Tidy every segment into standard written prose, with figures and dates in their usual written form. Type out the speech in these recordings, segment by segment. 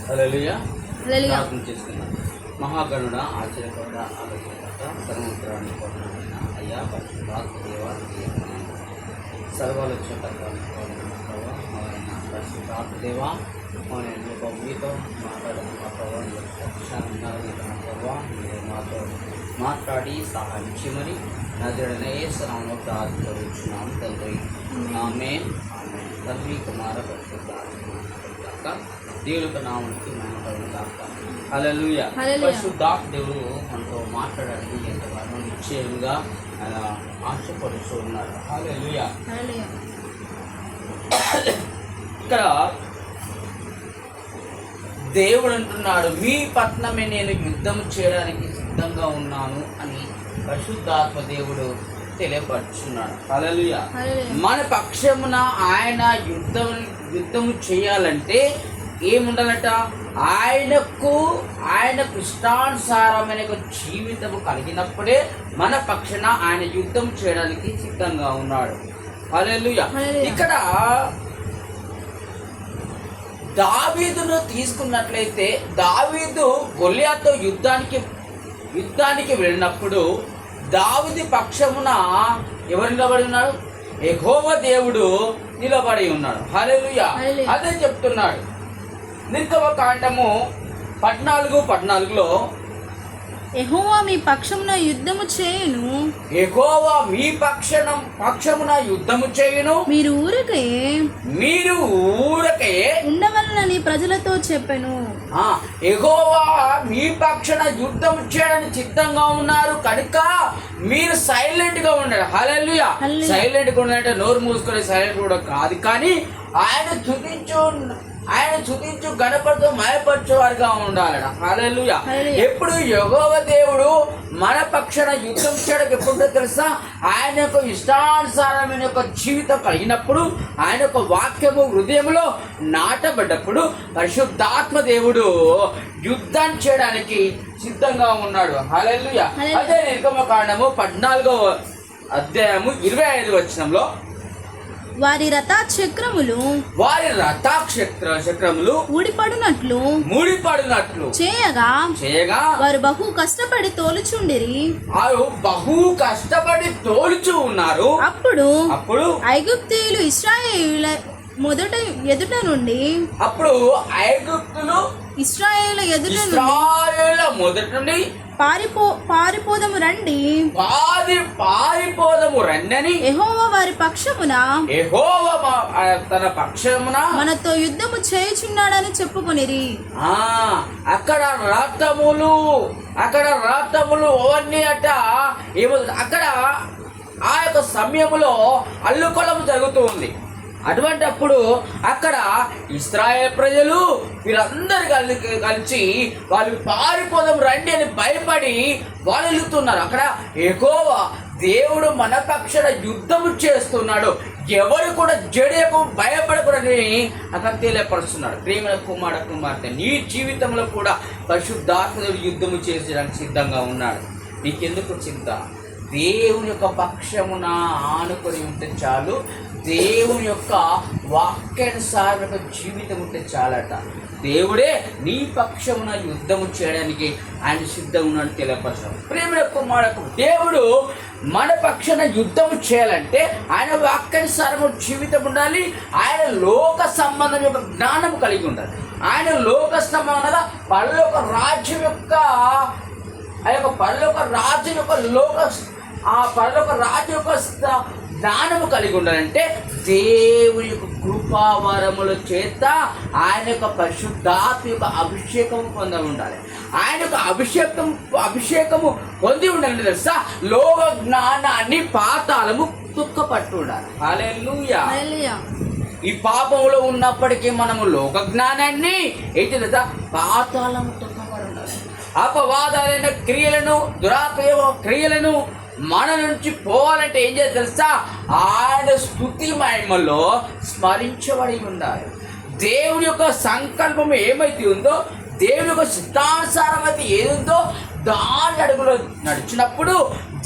హల్లెలూయా. ప్రార్థన చేసుకున్నాం. మహాగణుడ, ఆశ్చర్యకరుడ, ఆలోచనకర్త, సర్వోత్తరాన్ని కోరిన అయ్యా పరిశుద్ధాత్మ దేవా, సర్వాలోచనకర్త పరిశుద్ధాత్మ దేవా, మీతో మాట్లాడడం మా ప్రభావం మీరు మాతో మాట్లాడి సహాయం చేయమని నజరుడైన యేసునామములో ప్రార్థిస్తున్నాము తండ్రి. ఆమేన్. తండ్రి, కుమార, పరిశుద్ధాత్మ దేవుని నామానికి మహిమ కలుగును గాక. హల్లెలూయా. పరిశుద్ధాత్మ దేవుడు మనతో మాట్లాడడానికి ఎంతగానో నిశ్చయంగా ఆశపడుతూ ఉన్నారు. హల్లెలూయా. ఇక్కడ దేవుడు అంటున్నాడు, మీ పట్నమే నేను యుద్ధం చేయడానికి సిద్ధంగా ఉన్నాను అని పరిశుద్ధాత్మ దేవుడు తెలియపరుచున్నాడు. హల్లెలూయా. మన పక్షమున ఆయన యుద్ధము చేయాలంటే ఏముండాలట? ఆయనకు ఇష్టానుసారమైన జీవితము కలిగినప్పుడే మన పక్షాన ఆయన యుద్ధం చేయడానికి సిద్ధంగా ఉన్నాడు. హల్లెలూయా. ఇక్కడ దావీదును తీసుకున్నట్లయితే, దావీదు గొలియాతుతో యుద్ధానికి వెళ్ళినప్పుడు దావీదు పక్షమున ఎవరు నిలబడి ఉన్నాడు? యెహోవా దేవుడు నిలబడి ఉన్నాడు. హల్లెలూయా. అదే చెప్తున్నాడు. నిర్గమకాండము 14:14లో యెహోవా మీ పక్షమున యుద్ధము చేయును, యెహోవా మీ పక్షమున యుద్ధము చేయును, మీరు ఊరకే ఉండవలనని ప్రజలతో చెప్పెను. యెహోవా మీ పక్షాన యుద్ధం చేయడానికి సిద్ధంగా ఉన్నారు కనుక మీరు సైలెంట్ గా ఉండాలి. హల్లెలూయా. సైలెంట్ గా ఉండాలంటే నోరు మూసుకొని సైలెంట్ కూడా కాదు, కానీ ఆయన స్తుతించు గణపడుతూ మయపరచు వారిగా ఉండాలట. హల్లెలూయా. ఎప్పుడు యెహోవా దేవుడు మన పక్షాన యుద్ధం చేయడానికి ఎప్పుడో తెలుసా? ఆయన యొక్క ఇష్టానుసారమైన యొక్క జీవితం కలిగినప్పుడు, ఆయన యొక్క వాక్యము హృదయంలో నాటబడ్డప్పుడు పరిశుద్ధాత్మ దేవుడు యుద్ధం చేయడానికి సిద్ధంగా ఉన్నాడు. హల్లెలూయా. అదే నిర్గమకాండము 14వ అధ్యాయము 25వ వచనంలో వారి రథచక్రములు ఊడిపడునట్లు చేయగా వారు బహు కష్టపడి తోలుచు ఉన్నారు. అప్పుడు ఐగుప్తీయులు ఇశ్రాయేలు ఎదుట నుండి పారిపోదము రండి అని యెహోవా వారి పక్షమున తన పక్షమున మనతో యుద్ధము చేయుచున్నాడని చెప్పుకొనిరి. అక్కడ రథములు అవన్నీ అక్కడ ఆ యొక్క సమయంలో అల్లుకొలము జరుగుతూ ఉంది. అటువంటప్పుడు అక్కడ ఇశ్రాయేలు ప్రజలు వీరందరూ కలిసి వాళ్ళు పారిపోదాం రండి అని భయపడి వాళ్ళు వెళ్తున్నారు. అక్కడ యెహోవా దేవుడు మన పక్షాన యుద్ధము చేస్తున్నాడు, ఎవరు కూడా జడియకు భయపడకూడదని అక్కడ తెలియపరుస్తున్నాడు. ప్రేమ కుమార్తె, నీ జీవితంలో కూడా పరిశుద్ధాత్ముడు యుద్ధము చేసేయడానికి సిద్ధంగా ఉన్నాడు. నీకెందుకు చింత? దేవుని యొక్క పక్షమున ఆనుకొని ఉంటే చాలు, దేవుని యొక్క వాక్యానుసార జీవితం ఉంటే చాలట. దేవుడే నీ పక్షమున యుద్ధము చేయడానికి ఆయన సిద్ధంగా ఉన్నాడు తెలియపరచడం. ప్రేమ కుమారుడు, దేవుడు మన పక్షాన యుద్ధం చేయాలంటే ఆయన వాక్యానుసారము జీవితం ఉండాలి. ఆయన లోక సంబంధం యొక్క జ్ఞానం కలిగి ఉండాలి. ఆయన లోక సంబంధంగా పరలోక రాజ్యం యొక్క పరలోక రాజ్యం యొక్క జ్ఞానము కలిగి ఉండాలంటే దేవుని యొక్క కృపావరముల చేత ఆయన యొక్క పరిశుద్ధాత్మ యొక్క అభిషేకం పొంది ఉండాలి. ఆయన యొక్క అభిషేకము పొంది ఉండాలంటే తెలుసా? లోక జ్ఞానాన్ని పాతాళము తుక్కపట్టు ఉండాలి. హల్లెలూయా. ఈ పాపంలో ఉన్నప్పటికీ మనము లోక జ్ఞానాన్ని ఏంటి లేదా పాతాళము తుక్కపడి ఉండాలి. అపవాదాలైన క్రియలను, దురాత్మ క్రియలను మన నుంచి పోవాలంటే ఏం చేయాలి తెలుసా? ఆయన స్తుతి మహిమలో స్మరించబడి ఉండాలి. దేవుని యొక్క సంకల్పం ఏమైతే ఉందో, దేవుని యొక్క సిద్ధానుసారం అయితే ఏది ఉందో దాని అడుగులో నడిచినప్పుడు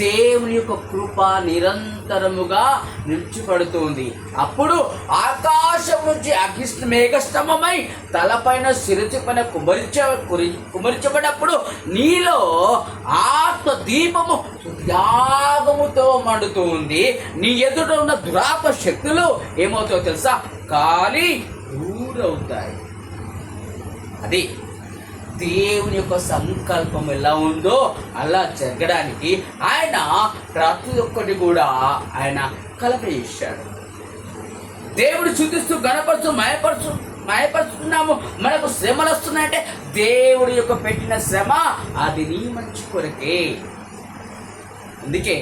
దేవుని యొక్క కృప నిరంతరముగా నిలిచిపడుతుంది. అప్పుడు ఆకాశం నుంచి అగ్ని మేఘస్తంభమై తలపైన శిరసిపైన కుమరించబడినప్పుడు నీలో ఆత్మ దీపము త్యాగముతో మండుతుంది. నీ ఎదుట ఉన్న దురాత్మ శక్తులు ఏమవుతాయో తెలుసా? కాలి దూరవుతాయి. అది దేవుని యొక్క సంకల్పం ఎలా ఉందో అలా జరగడానికి ఆయన ప్రతి ఒక్కటి కూడా ఆయన కలపజేశాడు. దేవుడు చూపిస్తూ గణపరచు మాయపరుచుతున్నాము. మనకు శ్రమలు వస్తున్నాయంటే దేవుడి యొక్క పెట్టిన శ్రమ అది నీ మంచి కొరకే. అందుకే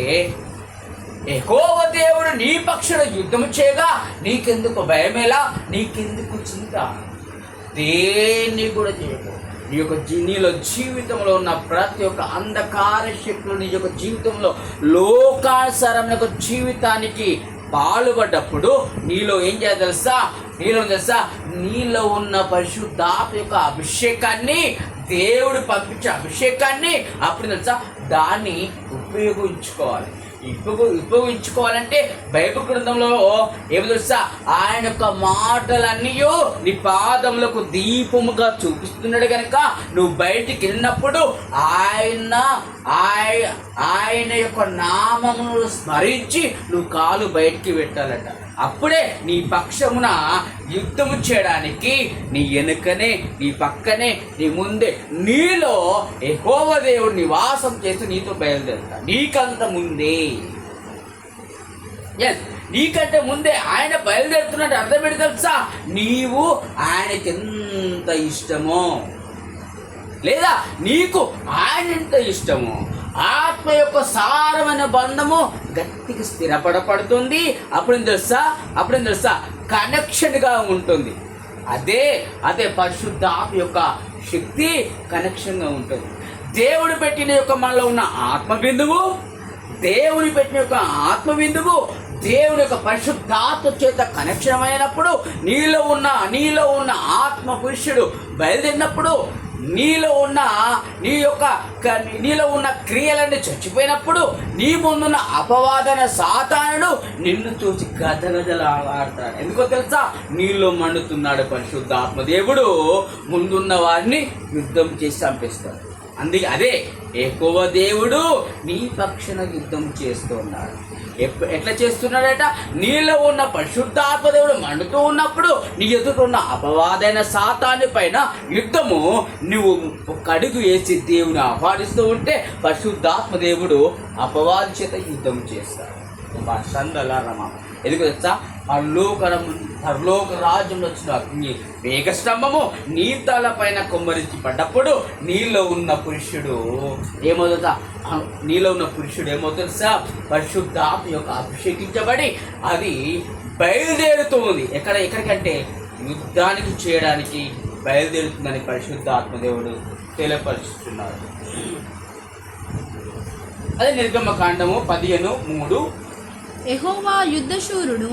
యెహోవా దేవుడు నీ పక్షుల యుద్ధము చేయగా నీకెందుకు భయమేలా, నీకెందుకు చింత? దేన్ని కూడా చేయకు. నీలో జీవితంలో ఉన్న ప్రతి ఒక్క అంధకార శక్తులు నీ యొక్క జీవితంలో లోకానుసారమైన జీవితానికి పాల్పడ్డప్పుడు నీలో ఏం చేయాలి తెలుసా? నీలో ఉన్న పరిశుద్ధాత్మ యొక్క అభిషేకాన్ని, దేవుడు పంపించే అభిషేకాన్ని అప్పుడు తెలుసా దాన్ని ఉపయోగించుకోవాలంటే బైబిల్ గ్రంథంలో ఏమి తెలుసా? ఆయన యొక్క మాటలన్నీ నీ పాదములకు దీపముగా చూపిస్తున్నాడు కనుక నువ్వు బయటికి వెళ్ళినప్పుడు ఆయన యొక్క నామమును స్మరించి నువ్వు కాలు బయటికి పెట్టాలట. అప్పుడే నీ పక్షమున యుద్ధము చేయడానికి నీ వెనుకనే, నీ పక్కనే, నీ ముందే, నీలో యెహోవా దేవుడు నివాసం చేస్తూ నీతో బయలుదేరుతా. నీకంత ముందే, నీకంటే ముందే ఆయన బయలుదేరుతున్నట్టు అర్థం ఏంటి తెలుసా? నీవు ఆయనకి ఎంత ఇష్టమో, లేదా నీకు ఆయన ఎంత ఇష్టమో, ఆత్మ యొక్క సారమైన బంధము గట్టిగా స్థిరపడపడుతుంది. అప్పుడేం తెలుసా కనెక్షన్గా ఉంటుంది. అదే పరిశుద్ధాత్మ యొక్క శక్తి కనెక్షన్గా ఉంటుంది. దేవుడు పెట్టిన యొక్క మనలో ఉన్న ఆత్మ బిందువు, దేవుని పెట్టిన యొక్క ఆత్మ బిందువు దేవుని యొక్క పరిశుద్ధాత్మ చేత కనెక్షన్ అయినప్పుడు నీలో ఉన్న ఆత్మ పురుషుడు బయలుదేరినప్పుడు నీలో ఉన్న క్రియలన్నీ చచ్చిపోయినప్పుడు నీ ముందున్న అపవాదన సాతానుడు నిన్ను చూసి గదగదలాడతాడు. ఎందుకో తెలుసా? నీలో మండుతున్నాడు పరిశుద్ధాత్మ దేవుడు. ముందున్న వారిని యుద్ధం చేసి చంపేస్తాడు. అందుకే అదే యెహోవా దేవుడు నీ పక్షాన యుద్ధం చేస్తున్నాడు. ఎట్లా చేస్తున్నాడట? నీలో ఉన్న పరిశుద్ధాత్మ దేవుడు మండుతూ ఉన్నప్పుడు నీ ఎదుట ఉన్న అపవాదైన సాతాను పైన యుద్ధము నువ్వు ఒక అడుగు వేసి దేవుని ఆహ్వానిస్తూ ఉంటే పరిశుద్ధాత్మ దేవుడు అపవాది చేత యుద్ధం చేస్తాడు. ఎందుకు తెలుసా? పరలోక రాజ్యంలో వచ్చిన అగ్ని మేఘస్తంభము నీ తల పైన కుమ్మరించి పడ్డప్పుడు నీలో ఉన్న పురుషుడు ఏమవుతుందా? పరిశుద్ధాత్మ యొక్క అభిషేకించబడి అది బయలుదేరుతుంది. ఎక్కడికంటే యుద్ధానికి చేయడానికి బయలుదేరుతుందని పరిశుద్ధాత్మ దేవుడు తెలియపరుస్తున్నాడు. అదే నిర్గమకాండము 15:3. యెహోవా యుద్ధశూరుడు,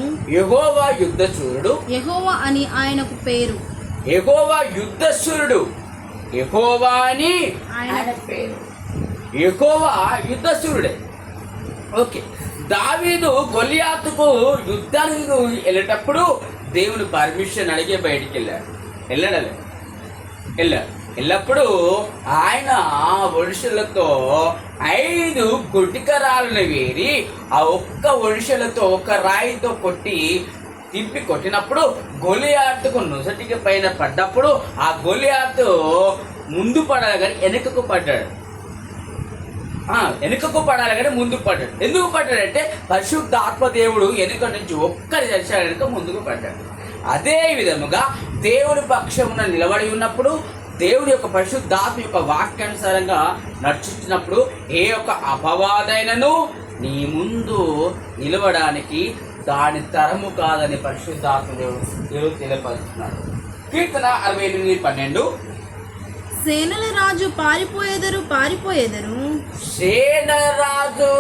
యెహోవా అని ఆయనకు పేరు. యెహోవా యుద్ధశూరుడు, యెహోవా అని ఆయన పేరు. యెహోవా యుద్ధశూరుడే. ఓకే. దావీదు గొలియాతుకు యుద్ధానికి వెళ్ళేటప్పుడు దేవుని పర్మిషన్ అడిగే బయటికి వెళ్ళాడు. వెళ్ళప్పుడు ఆయన ఒడిశలతో 5 గుడ్డికరాలను వేరి ఆ ఒక్క ఒడిశలతో ఒక రాయితో తిప్పి కొట్టినప్పుడు గొలియాతుకు నొసటికి పైన పడ్డప్పుడు ఆ గొలియాతు ముందు పడాలి కానీ వెనుకకు పడ్డాడు. ముందుకు పడ్డాడు. ఎందుకు పడ్డాడంటే పరిశుద్ధ ఆత్మదేవుడు వెనుక నుంచి ఒక్కరి దర్శనం ముందుకు పడ్డాడు. అదే విధముగా దేవుడి పక్షమున నిలబడి ఉన్నప్పుడు, దేవుడి యొక్క పరిశుద్ధాత్మ యొక్క వాక్యానుసారంగా నడుచుతున్నప్పుడు ఏ యొక్క అపవాదైనను నీ ముందు నిలవడానికి దాని తరము కాదని పరిశుద్ధాత్మ దేవుడు తెలియపరుస్తున్నాడు. కీర్తన 68:12. సేనల రాజు పారిపోయేదరు. సేనల రాజు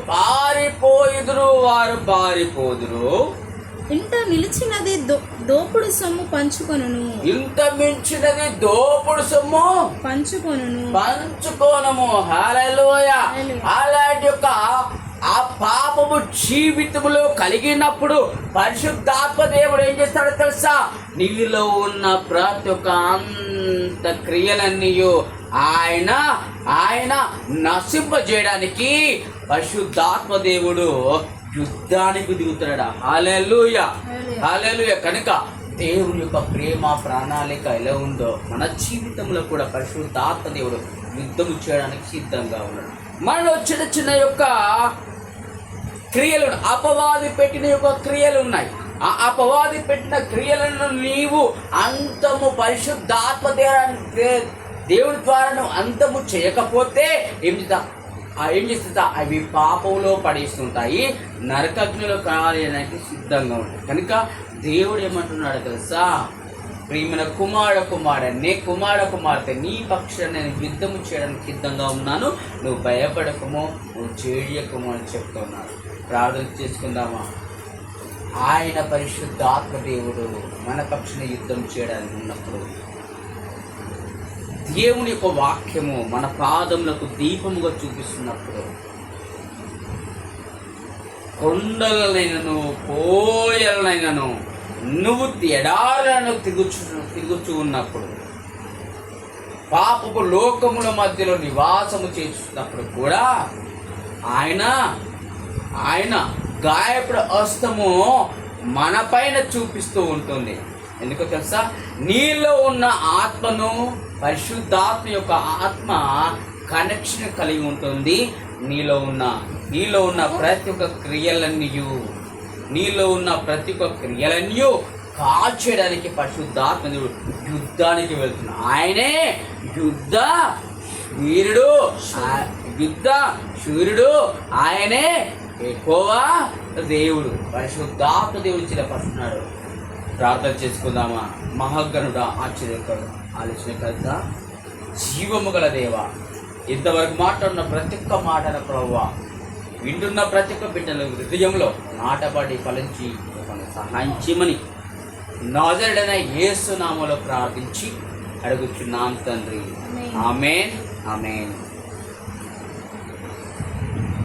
పారిపోయేదురు, వారు పారిపోదురు. ఇంట నిలిచినది దోపుడు సొమ్ము పంచుకొనును. ఇంత మించినది దోపుడు సొమ్ము పంచుకోనము. హల్లెలూయా. అలాంటి యొక్క ఆ పాపము జీవితంలో కలిగినప్పుడు పరిశుద్ధాత్మ దేవుడు ఏం చేస్తాడో తెలుసా? నీలో ఉన్న ప్రతి ఒక్క అంత క్రియలన్నీ ఆయన నశింపజేయడానికి పరిశుద్ధాత్మ దేవుడు యుద్ధానికి దిగుతాడు. హల్లెలూయా, హల్లెలూయా. కనుక దేవుని యొక్క ప్రేమ ప్రణాళిక ఎలా ఉందో మన జీవితంలో కూడా పరిశుద్ధాత్మ దేవుడు యుద్ధము చేయడానికి సిద్ధంగా ఉన్నాడు. మనలో చిన్న చిన్న యొక్క క్రియలు, అపవాది పెట్టిన యొక్క క్రియలు ఉన్నాయి. ఆ అపవాది పెట్టిన క్రియలను నీవు అంతము పరిశుద్ధాత్మ దేవుని ద్వారా నువ్వు అంతము చేయకపోతే ఏం చేస్తా అవి పాపంలో పడేస్తుంటాయి, నరకగ్నిలో కాలేయడానికి సిద్ధంగా ఉంటాయి. కనుక దేవుడు ఏమంటున్నాడు తెలుసా? ప్రియమైన కుమార్తె నీ పక్షాన్ని నేను యుద్ధము చేయడానికి సిద్ధంగా ఉన్నాను, నువ్వు భయపడకము, నువ్వు చేయకము అని చెప్తున్నాడు. ప్రార్థన చేసుకుందామా? ఆయన పరిశుద్ధాత్మ దేవుడు మన పక్షాన్ని యుద్ధం చేయడానికి ఉన్నప్పుడు దేవుని యొక్క వాక్యము మన పాదములకు దీపముగా చూపిస్తున్నప్పుడు కొండలనైనను కోయలనైనను నువ్వు ఎడారులను తిరుగుచూ ఉన్నప్పుడు, పాపపు లోకముల మధ్యలో నివాసము చేస్తున్నప్పుడు కూడా ఆయన గాయపడు హస్తము మన పైన చూపిస్తూ ఉంటుంది. ఎందుకో తెలుసా? నీలో ఉన్న ఆత్మను పరిశుద్ధాత్మ యొక్క ఆత్మ కనెక్షన్ కలిగి ఉంటుంది. నీలో ఉన్న ప్రతి ఒక్క క్రియలన్నీ కాల్చేయడానికి పరిశుద్ధాత్మ యుద్ధానికి వెళ్తున్నాడు. ఆయనే యుద్ధ శూరుడు, ఆయనే యెహోవా దేవుడు. పరిశుద్ధాత్మ దేవుడు చిరపరుస్తున్నాడు. ప్రార్థన చేసుకుందామా? మహాగణుడా, ఆశ్చర్యకరుడు, ఆలోచనకర్త, జీవము గల దేవా, ఇంతవరకు మాట్లాడిన ప్రతి ఒక్క మాటల ప్రభువా, వింటున్న ప్రతి ఒక్క బిడ్డల హృదయంలో నాటబడి ఫలించి సహాయం చేయమని నాజరుడైన యేసు నామములో ప్రార్థించి అడుగుచున్నాం తండ్రి. ఆమేన్, ఆమేన్.